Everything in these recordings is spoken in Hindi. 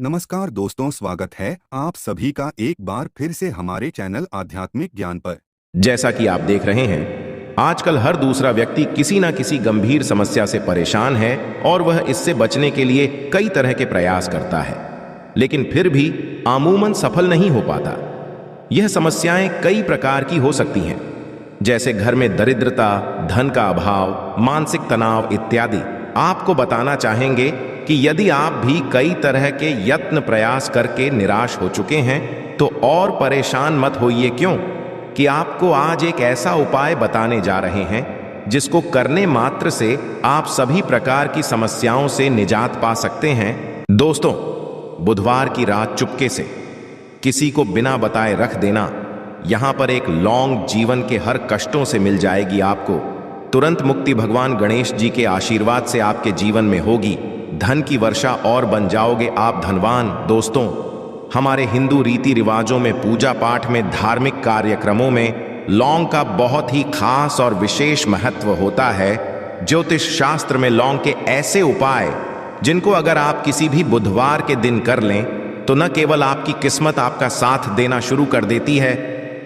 नमस्कार दोस्तों, स्वागत है आप सभी का एक बार फिर से हमारे चैनल आध्यात्मिक ज्ञान पर। जैसा कि आप देख रहे हैं, आजकल हर दूसरा व्यक्ति किसी न किसी गंभीर समस्या से परेशान है और वह इससे बचने के लिए कई तरह के प्रयास करता है, लेकिन फिर भी अमूमन सफल नहीं हो पाता। यह समस्याएं कई प्रकार की हो सकती हैं, जैसे घर में दरिद्रता, धन का अभाव, मानसिक तनाव इत्यादि। आपको बताना चाहेंगे कि यदि आप भी कई तरह के यत्न प्रयास करके निराश हो चुके हैं तो और परेशान मत होइए, क्यों कि आपको आज एक ऐसा उपाय बताने जा रहे हैं जिसको करने मात्र से आप सभी प्रकार की समस्याओं से निजात पा सकते हैं। दोस्तों, बुधवार की रात चुपके से किसी को बिना बताए रख देना, यहां पर एक लौंग जीवन के हर कष्टों से मिल जाएगी। आपको तुरंत मुक्ति भगवान गणेश जी के आशीर्वाद से आपके जीवन में होगी। धन की वर्षा और बन जाओगे आप धनवान। दोस्तों, हमारे हिंदू रीति रिवाजों में, पूजा पाठ में, धार्मिक कार्यक्रमों में लौंग का बहुत ही खास और विशेष महत्व होता है। ज्योतिष शास्त्र में लौंग के ऐसे उपाय जिनको अगर आप किसी भी बुधवार के दिन कर लें तो न केवल आपकी किस्मत आपका साथ देना शुरू कर देती है,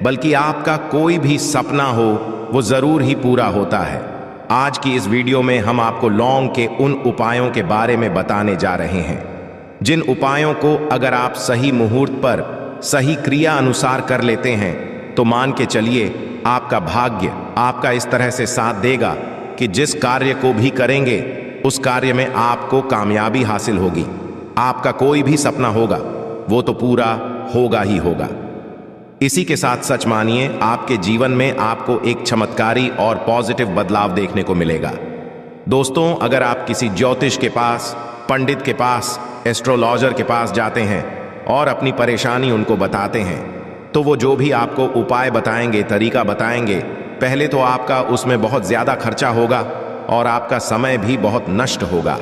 बल्कि आपका कोई भी सपना हो वो जरूर ही पूरा होता है। आज की इस वीडियो में हम आपको लौंग के उन उपायों के बारे में बताने जा रहे हैं जिन उपायों को अगर आप सही मुहूर्त पर सही क्रिया अनुसार कर लेते हैं तो मान के चलिए आपका भाग्य आपका इस तरह से साथ देगा कि जिस कार्य को भी करेंगे उस कार्य में आपको कामयाबी हासिल होगी। आपका कोई भी सपना होगा वो तो पूरा होगा ही होगा। इसी के साथ सच मानिए, आपके जीवन में आपको एक चमत्कारी और पॉजिटिव बदलाव देखने को मिलेगा। दोस्तों, अगर आप किसी ज्योतिष के पास, पंडित के पास, एस्ट्रोलॉजर के पास जाते हैं और अपनी परेशानी उनको बताते हैं तो वो जो भी आपको उपाय बताएंगे, तरीका बताएंगे, पहले तो आपका उसमें बहुत ज़्यादा खर्चा होगा और आपका समय भी बहुत नष्ट होगा।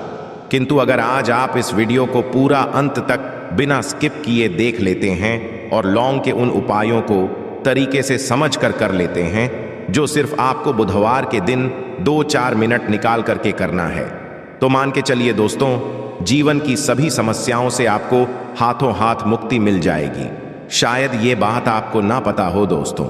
किंतु अगर आज आप इस वीडियो को पूरा अंत तक बिना स्किप किए देख लेते हैं और लौंग के उन उपायों को तरीके से समझ कर लेते हैं जो सिर्फ आपको बुधवार के दिन 2-4 मिनट निकाल करके करना है, तो मान के चलिए दोस्तों, जीवन की सभी समस्याओं से आपको हाथों हाथ मुक्ति मिल जाएगी। शायद ये बात आपको ना पता हो दोस्तों,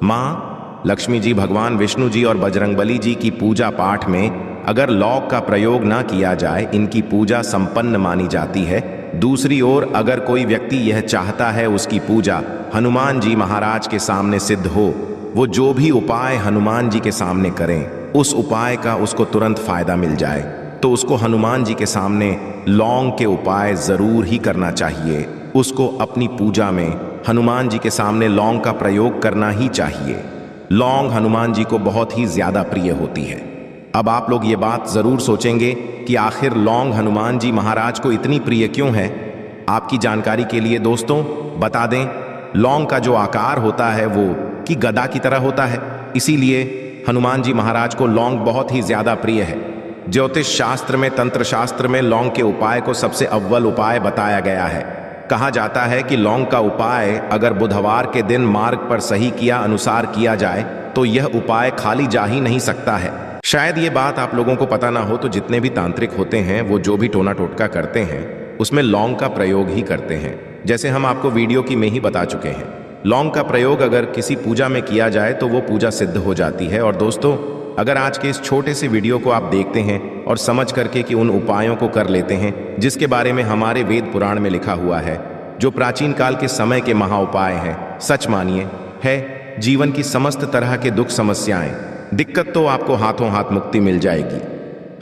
माँ लक्ष्मी जी, भगवान विष्णु जी और बजरंगबली जी की पूजा पाठ में अगर लौंग का प्रयोग ना किया जाए, इनकी पूजा संपन्न मानी जाती है। दूसरी ओर अगर कोई व्यक्ति यह चाहता है उसकी पूजा हनुमान जी महाराज के सामने सिद्ध हो, वो जो भी उपाय हनुमान जी के सामने करें उस उपाय का उसको तुरंत फायदा मिल जाए, तो उसको हनुमान जी के सामने लौंग के उपाय जरूर ही करना चाहिए। उसको अपनी पूजा में हनुमान जी के सामने लौंग का प्रयोग करना ही चाहिए। लौंग हनुमान जी को बहुत ही ज्यादा प्रिय होती है। अब आप लोग ये बात जरूर सोचेंगे कि आखिर लौंग हनुमान जी महाराज को इतनी प्रिय क्यों है। आपकी जानकारी के लिए दोस्तों बता दें, लौंग का जो आकार होता है वो कि गदा की तरह होता है, इसीलिए हनुमान जी महाराज को लौंग बहुत ही ज्यादा प्रिय है। ज्योतिष शास्त्र में, तंत्र शास्त्र में लौंग के उपाय को सबसे अव्वल उपाय बताया गया है। कहा जाता है कि लौंग का उपाय अगर बुधवार के दिन मार्ग पर सही किया अनुसार किया जाए तो यह उपाय खाली जा ही नहीं सकता है। शायद ये बात आप लोगों को पता ना हो, तो जितने भी तांत्रिक होते हैं वो जो भी टोना टोटका करते हैं उसमें लौंग का प्रयोग ही करते हैं, जैसे हम आपको वीडियो की में ही बता चुके हैं। लौंग का प्रयोग अगर किसी पूजा में किया जाए तो वो पूजा सिद्ध हो जाती है। और दोस्तों, अगर आज के इस छोटे से वीडियो को आप देखते हैं और समझ करके कि उन उपायों को कर लेते हैं जिसके बारे में हमारे वेद पुराण में लिखा हुआ है, जो प्राचीन काल के समय के महा उपाय हैं, सच मानिए है जीवन की समस्त तरह के दुख, समस्याएं, दिक्कत तो आपको हाथों हाथ मुक्ति मिल जाएगी।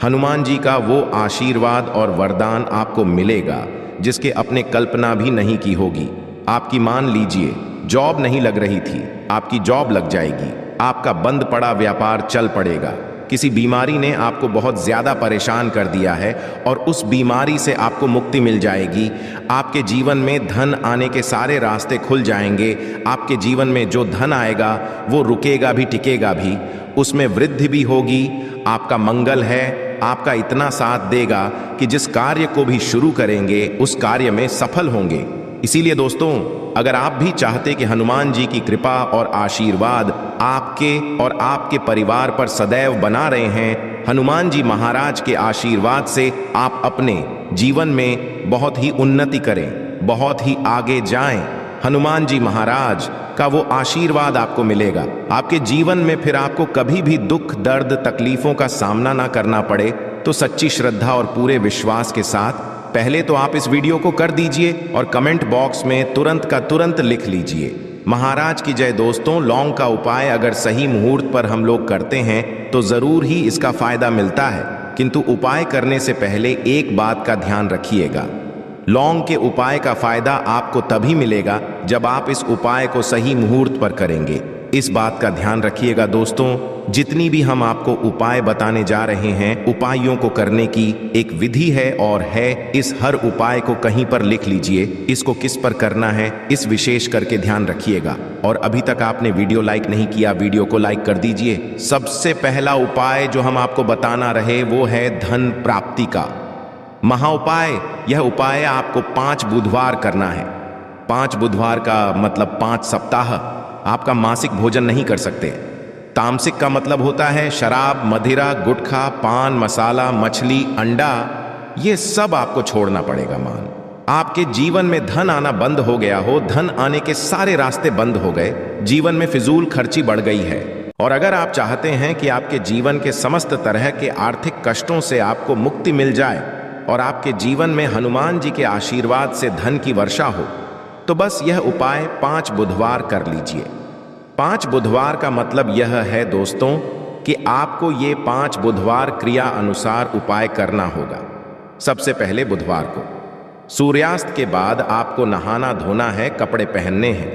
हनुमान जी का वो आशीर्वाद और वरदान आपको मिलेगा जिसके अपने कल्पना भी नहीं की होगी। आपकी मान लीजिए जॉब नहीं लग रही थी, आपकी जॉब लग जाएगी। आपका बंद पड़ा व्यापार चल पड़ेगा। किसी बीमारी ने आपको बहुत ज्यादा परेशान कर दिया है और उस बीमारी से आपको मुक्ति मिल जाएगी। आपके जीवन में धन आने के सारे रास्ते खुल जाएंगे। आपके जीवन में जो धन आएगा वो रुकेगा भी, टिकेगा भी, उसमें वृद्धि भी होगी। आपका मंगल है, आपका इतना साथ देगा कि जिस कार्य को भी शुरू करेंगे उस कार्य में सफल होंगे। इसीलिए दोस्तों, अगर आप भी चाहते कि हनुमान जी की कृपा और आशीर्वाद आपके और आपके परिवार पर सदैव बना रहे हैं हनुमान जी महाराज के आशीर्वाद से आप अपने जीवन में बहुत ही उन्नति करें, बहुत ही आगे जाएं। हनुमान जी महाराज का वो आशीर्वाद आपको मिलेगा। आपके जीवन में फिर आपको कभी भी दुख, दर्द, तकलीफों का सामना ना करना पड़े। तो सच्ची श्रद्धा और पूरे विश्वास के साथ पहले तो आप इस वीडियो को कर दीजिए और कमेंट बॉक्स में तुरंत का तुरंत लिख लीजिए महाराज की जय। दोस्तों, लौंग का उपाय अगर सही मुहूर्त पर हम लोग करते हैं तो जरूर ही इसका फायदा मिलता है, किंतु उपाय करने से पहले एक बात का ध्यान रखिएगा। लौंग के उपाय का फायदा आपको तभी मिलेगा जब आप इस उपाय को सही मुहूर्त पर करेंगे। इस बात का ध्यान रखिएगा दोस्तों। जितनी भी हम आपको उपाय बताने जा रहे हैं, उपायों को करने की एक विधि है और है। इस हर उपाय को कहीं पर लिख लीजिए, इसको किस पर करना है इस विशेष करके ध्यान रखिएगा। और अभी तक आपने वीडियो लाइक नहीं किया, वीडियो को लाइक कर दीजिए। सबसे पहला उपाय जो हम आपको बताना रहे वो है धन प्राप्ति का महाउपाय। यह उपाय आपको 5 बुधवार करना है। 5 बुधवार का मतलब 5 सप्ताह आपका मासिक भोजन नहीं कर सकते। तामसिक का मतलब होता है शराब, मदिरा, गुटखा, पान मसाला, मछली, अंडा, ये सब आपको छोड़ना पड़ेगा। मान आपके जीवन में धन आना बंद हो गया हो, धन आने के सारे रास्ते बंद हो गए, जीवन में फिजूल खर्ची बढ़ गई है, और अगर आप चाहते हैं कि आपके जीवन के समस्त तरह के आर्थिक कष्टों से आपको मुक्ति मिल जाए और आपके जीवन में हनुमान जी के आशीर्वाद से धन की वर्षा हो, तो बस यह उपाय 5 बुधवार कर लीजिए। 5 बुधवार का मतलब यह है दोस्तों कि आपको ये 5 बुधवार क्रिया अनुसार उपाय करना होगा। सबसे पहले बुधवार को सूर्यास्त के बाद आपको नहाना धोना है, कपड़े पहनने हैं,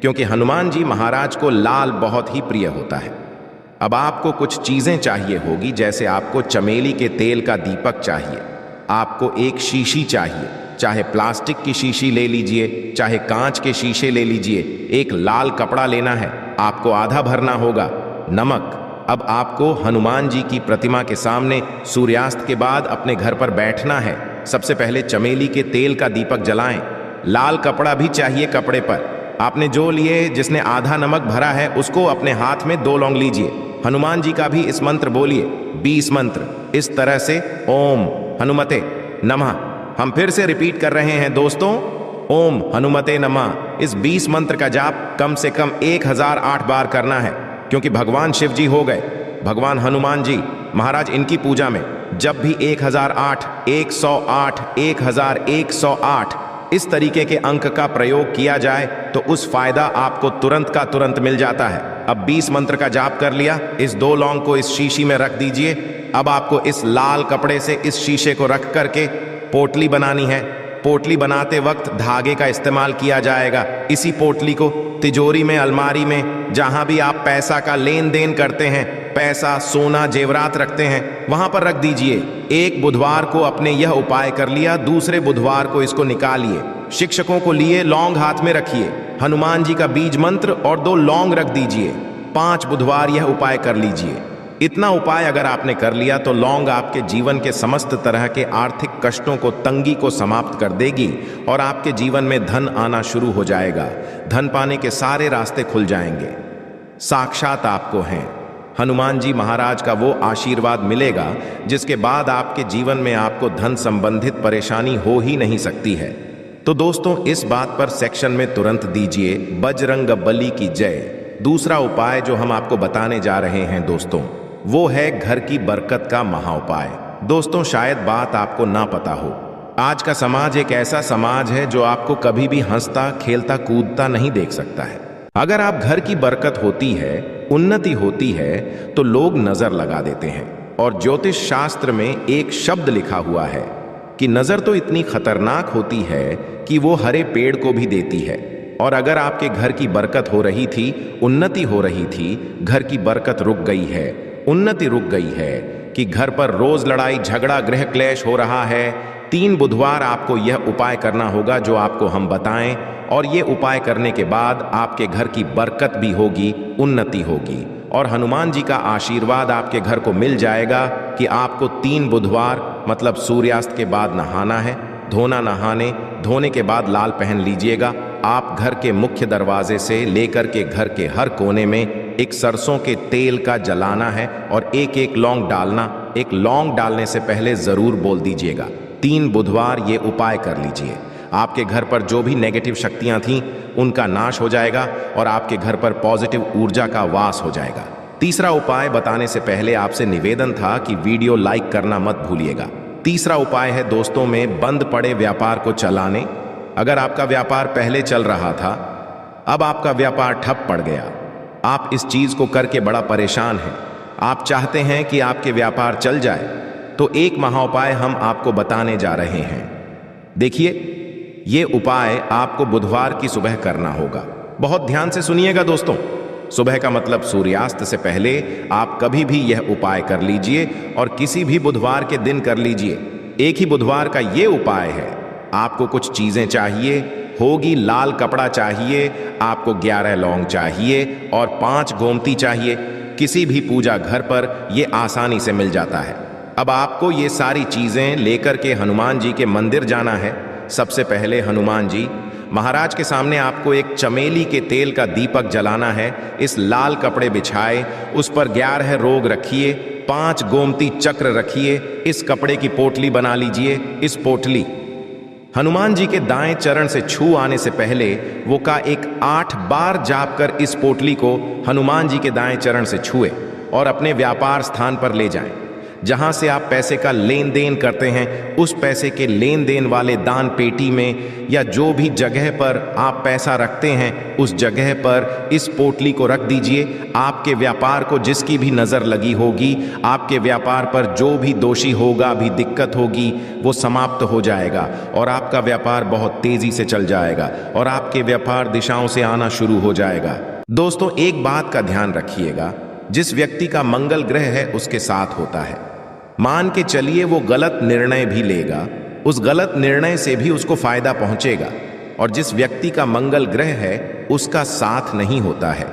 क्योंकि हनुमान जी महाराज को लाल बहुत ही प्रिय होता है। अब आपको कुछ चीजें चाहिए होगी, जैसे आपको चमेली के तेल का दीपक चाहिए, आपको एक शीशी चाहिए, चाहे प्लास्टिक की शीशी ले लीजिए, चाहे कांच के शीशे ले लीजिए। एक लाल कपड़ा लेना है, आपको आधा भरना होगा। नमक। अब आपको हनुमान जी की प्रतिमा के सामने सूर्यास्त के बाद अपने घर पर बैठना है। सबसे पहले चमेली के तेल का दीपक जलाएं। लाल कपड़ा भी चाहिए कपड़े पर। आपने जो लिए, जिसने आधा नमक भरा है, उसको अपने हाथ में 2 लौंग लीजिए। हनुमान जी का भी इस मंत्र बोलिए, 20 मंत्र इस तरह से, ओम हनुमते नमः। हम फिर से रिपीट कर रहे हैं दोस्तों, ओम हनुमते नमः। इस 20 मंत्र का जाप कम से कम 1008 बार करना है, क्योंकि भगवान शिव जी हो गए भगवान हनुमान जी महाराज। इनकी पूजा में जब भी 1008, 108, 1108 इस तरीके के अंक का प्रयोग किया जाए तो उस फायदा आपको तुरंत का तुरंत मिल जाता है। अब 20 मंत्र का जाप कर लिया, इस 2 लौंग को इस शीशी में रख दीजिए। अब आपको इस लाल कपड़े से इस शीशे को रख करके पोटली बनानी है। पोटली बनाते वक्त धागे का इस्तेमाल किया जाएगा। इसी पोटली को तिजोरी में, अलमारी में, जहां भी आप पैसा का लेन देन करते हैं, पैसा, सोना, जेवरात रखते हैं, वहां पर रख दीजिए। एक बुधवार को आपने यह उपाय कर लिया, दूसरे बुधवार को इसको निकालिए, शिक्षकों को लिए लौंग हाथ में रखिए, हनुमान जी का बीज मंत्र और 2 लौंग रख दीजिए। 5 बुधवार यह उपाय कर लीजिए। इतना उपाय अगर आपने कर लिया तो लौंग आपके जीवन के समस्त तरह के आर्थिक कष्टों को, तंगी को समाप्त कर देगी और आपके जीवन में धन आना शुरू हो जाएगा। धन पाने के सारे रास्ते खुल जाएंगे। साक्षात आपको हैं हनुमान जी महाराज का वो आशीर्वाद मिलेगा जिसके बाद आपके जीवन में आपको धन संबंधित परेशानी हो ही नहीं सकती है। तो दोस्तों, इस बात पर सेक्शन में तुरंत दीजिए बजरंग बली की जय। दूसरा उपाय जो हम आपको बताने जा रहे हैं दोस्तों, वो है घर की बरकत का महाउपाय। दोस्तों, शायद बात आपको ना पता हो, आज का समाज एक ऐसा समाज है जो आपको कभी भी हंसता, खेलता, कूदता नहीं देख सकता है। अगर आप घर की बरकत होती है, उन्नति होती है, तो लोग नजर लगा देते हैं। और ज्योतिष शास्त्र में एक शब्द लिखा हुआ है कि नजर तो इतनी खतरनाक होती है कि वो हरे पेड़ को भी देती है। और अगर आपके घर की बरकत हो रही थी, उन्नति हो रही थी, घर की बरकत रुक गई है, उन्नति रुक गई है, कि घर पर रोज लड़ाई झगड़ा, गृह क्लेश हो रहा है, 3 बुधवार आपको यह उपाय करना होगा जो आपको हम बताएं। और ये उपाय करने के बाद आपके घर की बरकत भी होगी, उन्नति होगी और हनुमान जी का आशीर्वाद आपके घर को मिल जाएगा कि आपको 3 बुधवार मतलब सूर्यास्त के बाद नहाना है, धोना, धोने के बाद लाल पहन लीजिएगा। आप घर के मुख्य दरवाजे से लेकर के घर के हर कोने में एक सरसों के तेल का जलाना है और एक एक लौंग डालना। एक लौंग डालने से पहले जरूर बोल दीजिएगा 3 बुधवार ये उपाय कर लीजिए। आपके घर पर जो भी नेगेटिव शक्तियां थीं उनका नाश हो जाएगा और आपके घर पर पॉजिटिव ऊर्जा का वास हो जाएगा। तीसरा उपाय बताने से पहले आपसे निवेदन था कि वीडियो लाइक करना मत भूलिएगा। तीसरा उपाय है दोस्तों में बंद पड़े व्यापार को चलाने। अगर आपका व्यापार पहले चल रहा था, अब आपका व्यापार ठप पड़ गया, आप इस चीज को करके बड़ा परेशान हैं, आप चाहते हैं कि आपके व्यापार चल जाए, तो एक महाउपाय हम आपको बताने जा रहे हैं। देखिए, ये उपाय आपको बुधवार की सुबह करना होगा। बहुत ध्यान से सुनिएगा दोस्तों। सुबह का मतलब सूर्यास्त से पहले आप कभी भी यह उपाय कर लीजिए और किसी भी बुधवार के दिन कर लीजिए। एक ही बुधवार का ये उपाय है। आपको कुछ चीजें चाहिए होगी, लाल कपड़ा चाहिए, आपको 11 लौंग चाहिए और 5 गोमती चाहिए। किसी भी पूजा घर पर यह आसानी से मिल जाता है। अब आपको ये सारी चीजें लेकर के हनुमान जी के मंदिर जाना है। सबसे पहले हनुमान जी महाराज के सामने आपको एक चमेली के तेल का दीपक जलाना है। इस लाल कपड़े बिछाए, उस पर 11 रोग रखिए, 5 गोमती चक्र रखिए। इस कपड़े की पोटली बना लीजिए। इस पोटली हनुमान जी के दाएं चरण से छू आने से पहले वो का एक 8 बार जाप कर इस पोटली को हनुमान जी के दाएं चरण से छुए और अपने व्यापार स्थान पर ले जाएं। जहां से आप पैसे का लेन देन करते हैं, उस पैसे के लेन देन वाले दान पेटी में या जो भी जगह पर आप पैसा रखते हैं, उस जगह पर इस पोटली को रख दीजिए। आपके व्यापार को जिसकी भी नज़र लगी होगी, आपके व्यापार पर जो भी दोषी होगा, भी दिक्कत होगी, वो समाप्त हो जाएगा और आपका व्यापार बहुत तेजी से चल जाएगा और आपके व्यापार दिशाओं से आना शुरू हो जाएगा। दोस्तों, एक बात का ध्यान रखिएगा, जिस व्यक्ति का मंगल ग्रह है उसके साथ होता है। मान के चलिए वो गलत निर्णय भी लेगा, उस गलत निर्णय से भी उसको फायदा पहुंचेगा। और जिस व्यक्ति का मंगल ग्रह है उसका साथ नहीं होता है,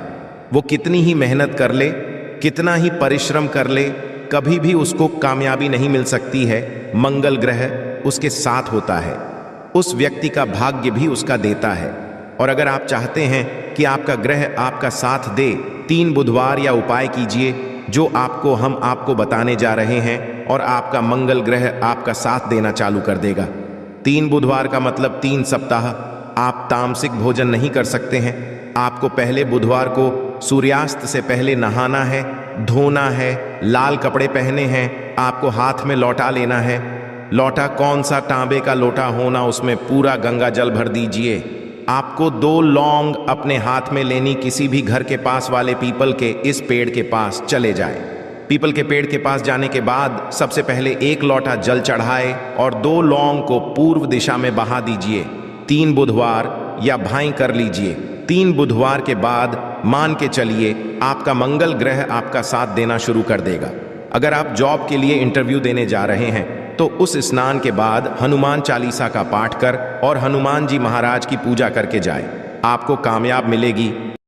वो कितनी ही मेहनत कर ले, कितना ही परिश्रम कर ले, कभी भी उसको कामयाबी नहीं मिल सकती है। मंगल ग्रह उसके साथ होता है, उस व्यक्ति का भाग्य भी उसका देता है। और अगर आप चाहते हैं कि आपका ग्रह आपका साथ दे, 3 बुधवार या उपाय कीजिए जो हम आपको बताने जा रहे हैं और आपका मंगल ग्रह आपका साथ देना चालू कर देगा। 3 बुधवार का मतलब 3 सप्ताह आप तामसिक भोजन नहीं कर सकते हैं। आपको पहले बुधवार को सूर्यास्त से पहले नहाना है, धोना है, लाल कपड़े पहने हैं, आपको हाथ में लौटा लेना है। लौटा कौन सा, तांबे का लोटा होना, उसमें पूरा गंगा जल भर दीजिए। आपको 2 लौंग अपने हाथ में लेनी, किसी भी घर के पास वाले पीपल के इस पेड़ के पास चले जाए। पीपल के पेड़ के पास जाने के बाद सबसे पहले 1 लोटा जल चढ़ाए और 2 लौंग को पूर्व दिशा में बहा दीजिए। 3 बुधवार या भाई कर लीजिए। 3 बुधवार के बाद मान के चलिए आपका मंगल ग्रह आपका साथ देना शुरू कर देगा। अगर आप जॉब के लिए इंटरव्यू देने जा रहे हैं तो उस स्नान के बाद हनुमान चालीसा का पाठ कर और हनुमान जी महाराज की पूजा करके जाए, आपको कामयाब मिलेगी।